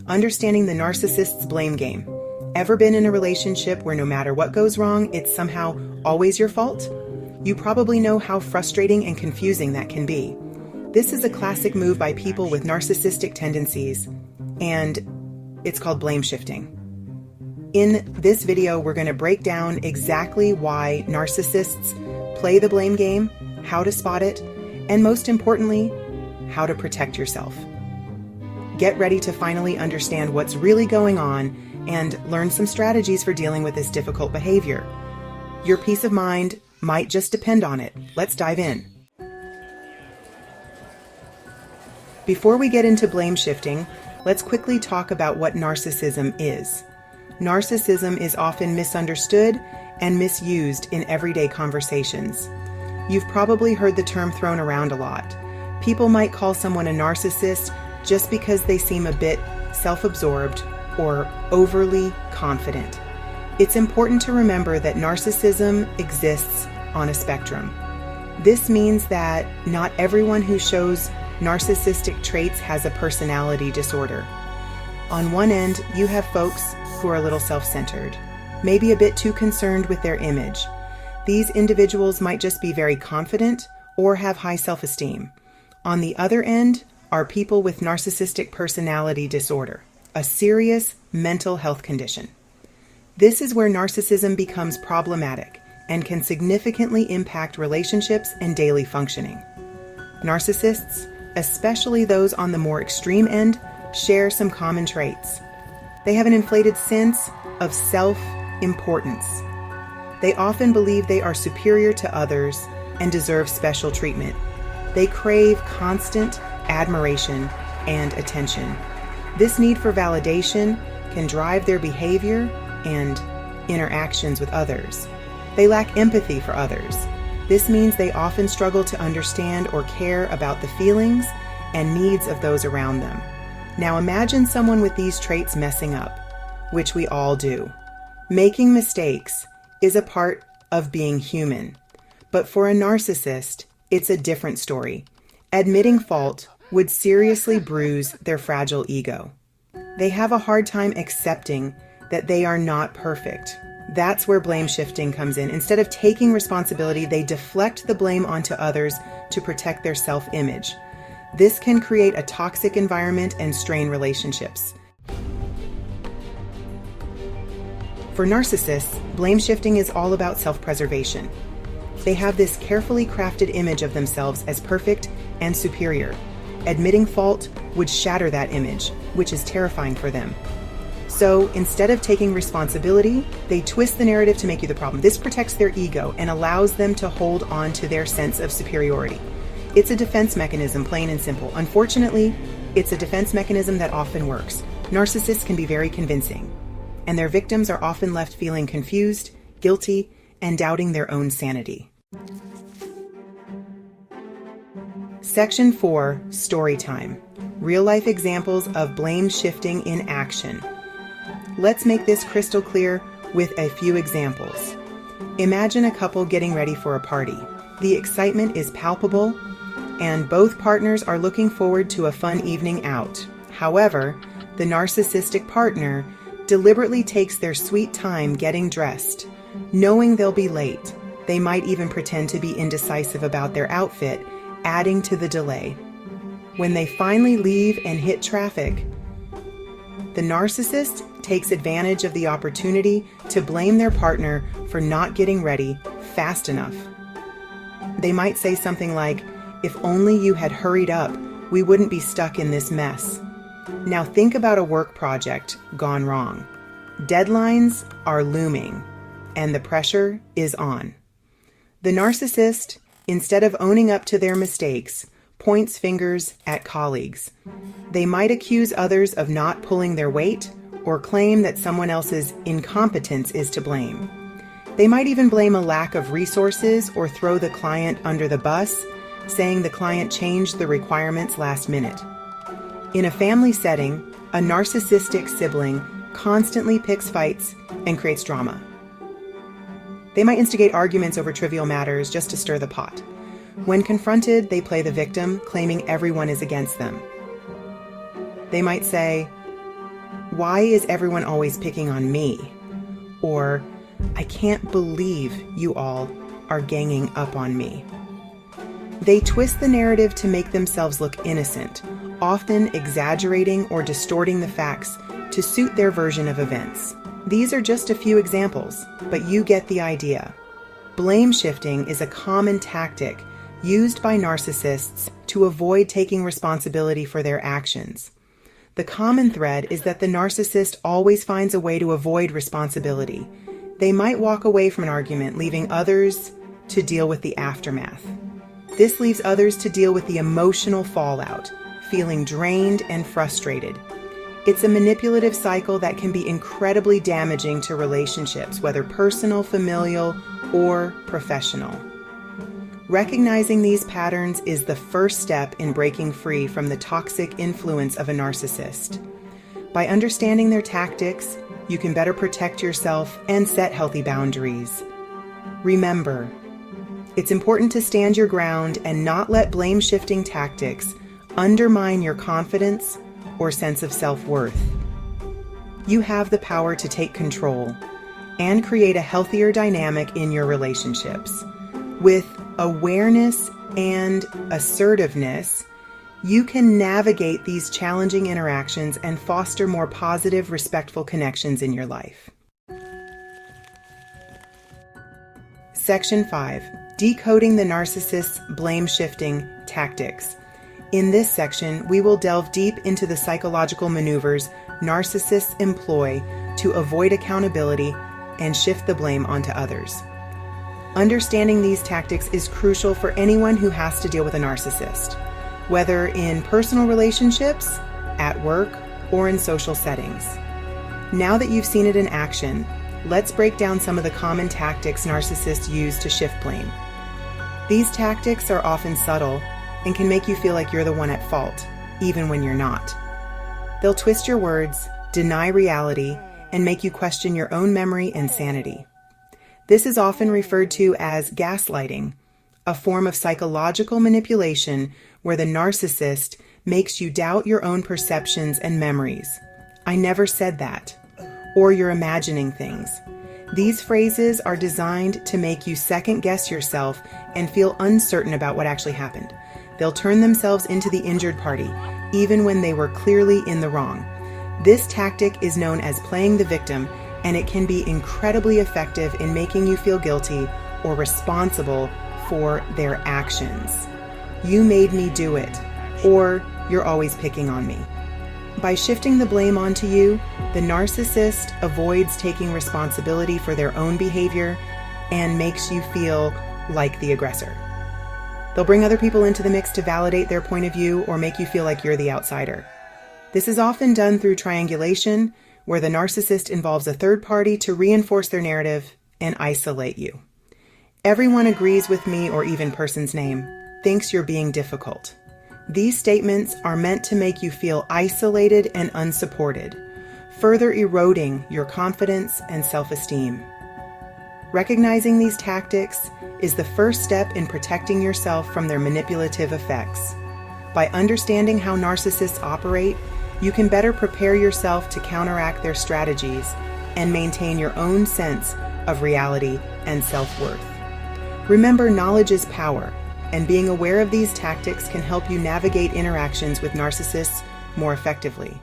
Understanding the narcissist's blame game. Ever been in a relationship where no matter what goes wrong, it's somehow always your fault? You probably know how frustrating and confusing that can be. This is a classic move by people with narcissistic tendencies, and it's called blame shifting. In this video, we're going to break down exactly why narcissists play the blame game, how to spot it, and most importantly, how to protect yourself. Get ready to finally understand what's really going on and learn some strategies for dealing with this difficult behavior. Your peace of mind might just depend on it. Let's dive in. Before we get into blame shifting, let's quickly talk about what narcissism is. Narcissism is often misunderstood and misused in everyday conversations. You've probably heard the term thrown around a lot. People might call someone a narcissist just because they seem a bit self-absorbed or overly confident. It's important to remember that narcissism exists on a spectrum. This means that not everyone who shows narcissistic traits has a personality disorder. On one end, you have folks who are a little self-centered, maybe a bit too concerned with their image. These individuals might just be very confident or have high self-esteem. On the other end are people with narcissistic personality disorder, a serious mental health condition. This is where narcissism becomes problematic and can significantly impact relationships and daily functioning. Narcissists, especially those on the more extreme end, share some common traits. They have an inflated sense of self-importance. They often believe they are superior to others and deserve special treatment. They crave constant admiration and attention. This need for validation can drive their behavior and interactions with others. They lack empathy for others. This means they often struggle to understand or care about the feelings and needs of those around them. Now imagine someone with these traits messing up, which we all do. Making mistakes is a part of being human. But for a narcissist, it's a different story. Admitting fault would seriously bruise their fragile ego. They have a hard time accepting that they are not perfect. That's where blame shifting comes in. Instead of taking responsibility, they deflect the blame onto others to protect their self-image. This can create a toxic environment and strain relationships. For narcissists, blame shifting is all about self-preservation. They have this carefully crafted image of themselves as perfect and superior. Admitting fault would shatter that image, which is terrifying for them. So instead of taking responsibility, they twist the narrative to make you the problem. This protects their ego and allows them to hold on to their sense of superiority. It's a defense mechanism, plain and simple. Unfortunately, it's a defense mechanism that often works. Narcissists can be very convincing, and their victims are often left feeling confused, guilty, and doubting their own sanity. Section 4, Story Time. Real-life examples of blame shifting in action. Let's make this crystal clear with a few examples. Imagine a couple getting ready for a party. The excitement is palpable, and both partners are looking forward to a fun evening out. However, the narcissistic partner deliberately takes their sweet time getting dressed. Knowing they'll be late, they might even pretend to be indecisive about their outfit, adding to the delay. When they finally leave and hit traffic, the narcissist takes advantage of the opportunity to blame their partner for not getting ready fast enough. They might say something like, "If only you had hurried up, we wouldn't be stuck in this mess." Now think about a work project gone wrong. Deadlines are looming, and the pressure is on. The narcissist, instead of owning up to their mistakes, points fingers at colleagues. They might accuse others of not pulling their weight or claim that someone else's incompetence is to blame. They might even blame a lack of resources or throw the client under the bus, saying the client changed the requirements last minute. In a family setting, a narcissistic sibling constantly picks fights and creates drama. They might instigate arguments over trivial matters just to stir the pot. When confronted, they play the victim, claiming everyone is against them. They might say, "Why is everyone always picking on me?" Or, "I can't believe you all are ganging up on me." They twist the narrative to make themselves look innocent, often exaggerating or distorting the facts to suit their version of events. These are just a few examples, but you get the idea. Blame shifting is a common tactic used by narcissists to avoid taking responsibility for their actions. The common thread is that the narcissist always finds a way to avoid responsibility. They might walk away from an argument, leaving others to deal with the aftermath. This leaves others to deal with the emotional fallout, feeling drained and frustrated. It's a manipulative cycle that can be incredibly damaging to relationships, whether personal, familial, or professional. Recognizing these patterns is the first step in breaking free from the toxic influence of a narcissist. By understanding their tactics, you can better protect yourself and set healthy boundaries. Remember, it's important to stand your ground and not let blame-shifting tactics undermine your confidence or sense of self-worth. You have the power to take control and create a healthier dynamic in your relationships. With awareness and assertiveness, you can navigate these challenging interactions and foster more positive, respectful connections in your life. Section 5. Decoding the narcissist's blame-shifting tactics. In this section, we will delve deep into the psychological maneuvers narcissists employ to avoid accountability and shift the blame onto others. Understanding these tactics is crucial for anyone who has to deal with a narcissist, whether in personal relationships, at work, or in social settings. Now that you've seen it in action, let's break down some of the common tactics narcissists use to shift blame. These tactics are often subtle and can make you feel like you're the one at fault, even when you're not. They'll twist your words, deny reality, and make you question your own memory and sanity. This is often referred to as gaslighting, a form of psychological manipulation where the narcissist makes you doubt your own perceptions and memories. "I never said that," or "you're imagining things." These phrases are designed to make you second-guess yourself and feel uncertain about what actually happened. They'll turn themselves into the injured party, even when they were clearly in the wrong. This tactic is known as playing the victim, and it can be incredibly effective in making you feel guilty or responsible for their actions. "You made me do it," or "you're always picking on me." By shifting the blame onto you, the narcissist avoids taking responsibility for their own behavior and makes you feel like the aggressor. They'll bring other people into the mix to validate their point of view or make you feel like you're the outsider. This is often done through triangulation, where the narcissist involves a third party to reinforce their narrative and isolate you. "Everyone agrees with me," or even person's name, "thinks you're being difficult." These statements are meant to make you feel isolated and unsupported, further eroding your confidence and self-esteem. Recognizing these tactics is the first step in protecting yourself from their manipulative effects. By understanding how narcissists operate, you can better prepare yourself to counteract their strategies and maintain your own sense of reality and self-worth. Remember, knowledge is power, and being aware of these tactics can help you navigate interactions with narcissists more effectively.